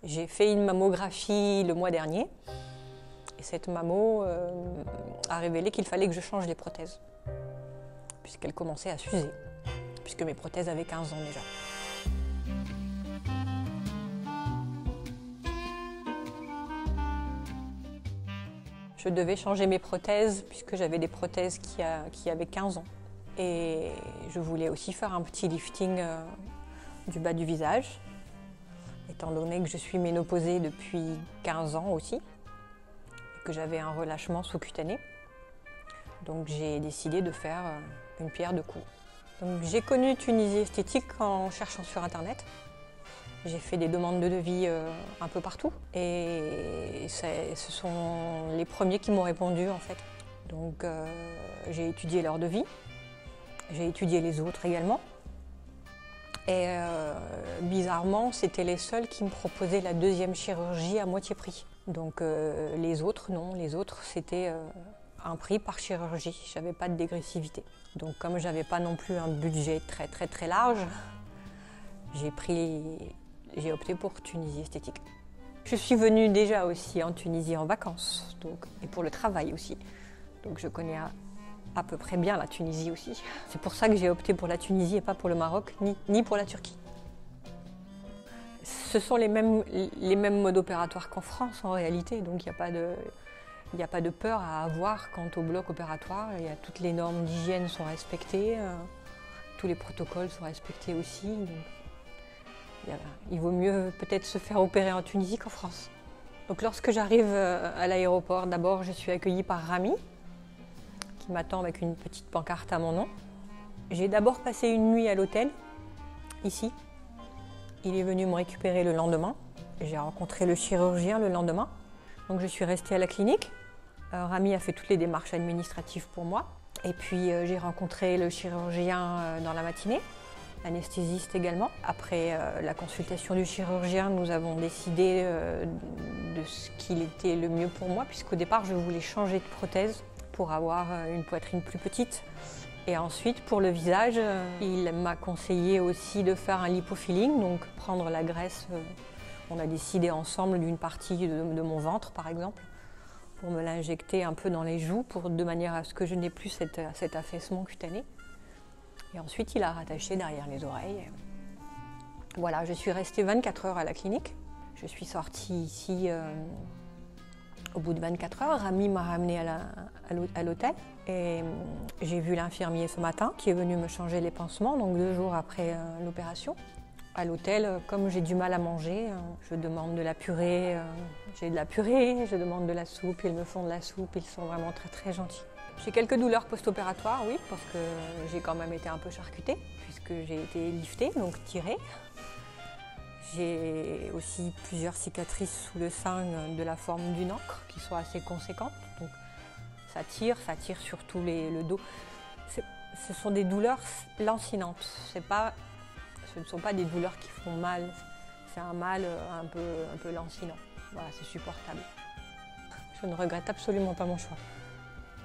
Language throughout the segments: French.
J'ai fait une mammographie le mois dernier et cette mammo a révélé qu'il fallait que je change les prothèses puisqu'elles commençaient à s'user, puisque mes prothèses avaient 15 ans déjà. Je devais changer mes prothèses puisque j'avais des prothèses qui avaient 15 ans. Et je voulais aussi faire un petit lifting du bas du visage, étant donné que je suis ménopausée depuis 15 ans aussi, et que j'avais un relâchement sous-cutané. Donc j'ai décidé de faire une pierre de coups. Donc j'ai connu Tunisie Esthétique en cherchant sur internet. J'ai fait des demandes de devis un peu partout et ce sont les premiers qui m'ont répondu en fait. Donc j'ai étudié leurs devis, j'ai étudié les autres également. Et bizarrement, c'était les seuls qui me proposaient la deuxième chirurgie à moitié prix. Donc les autres, non, les autres c'était un prix par chirurgie, j'avais pas de dégressivité. Donc comme j'avais pas non plus un budget très large, j'ai opté pour Tunisie Esthétique. Je suis venue déjà aussi en Tunisie en vacances, et pour le travail aussi. Donc je connais à peu près bien la Tunisie aussi. C'est pour ça que j'ai opté pour la Tunisie et pas pour le Maroc, ni pour la Turquie. Ce sont les mêmes modes opératoires qu'en France en réalité, donc il n'y a pas de peur à avoir quant au bloc opératoire. Toutes les normes d'hygiène sont respectées, tous les protocoles sont respectés aussi. Donc, il vaut mieux peut-être se faire opérer en Tunisie qu'en France. Donc lorsque j'arrive à l'aéroport, d'abord je suis accueillie par Rami, qui m'attend avec une petite pancarte à mon nom. J'ai d'abord passé une nuit à l'hôtel, ici. Il est venu me récupérer le lendemain. J'ai rencontré le chirurgien le lendemain. Donc je suis restée à la clinique. Rami a fait toutes les démarches administratives pour moi. Et puis j'ai rencontré le chirurgien dans la matinée, l'anesthésiste également. Après la consultation du chirurgien, nous avons décidé de ce qu'il était le mieux pour moi, puisqu'au départ je voulais changer de prothèse pour avoir une poitrine plus petite. Et ensuite, pour le visage, il m'a conseillé aussi de faire un lipofilling, donc prendre la graisse. On a décidé ensemble d'une partie de mon ventre, par exemple, pour me l'injecter un peu dans les joues, de manière à ce que je n'ai plus cet affaissement cutané. Et ensuite, il a rattaché derrière les oreilles. Voilà, je suis restée 24 heures à la clinique. Je suis sortie ici au bout de 24 heures. Rami m'a ramenée à l'hôtel et j'ai vu l'infirmier ce matin qui est venu me changer les pansements, donc 2 jours après l'opération. À l'hôtel, comme j'ai du mal à manger, je demande de la purée, j'ai de la purée, je demande de la soupe, ils me font de la soupe, ils sont vraiment très gentils. J'ai quelques douleurs post-opératoires, oui, parce que j'ai quand même été un peu charcutée, puisque j'ai été liftée, donc tirée. J'ai aussi plusieurs cicatrices sous le sein de la forme d'une encre, qui sont assez conséquentes, donc ça tire sur tout le dos. Ce sont des douleurs lancinantes, ce ne sont pas des douleurs qui font mal, c'est un mal un peu lancinant. Voilà, c'est supportable. Je ne regrette absolument pas mon choix.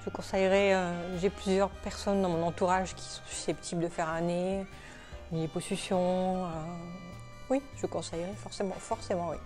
Je conseillerais, j'ai plusieurs personnes dans mon entourage qui sont susceptibles de faire un nez, une liposuction. Oui, je conseillerais forcément oui.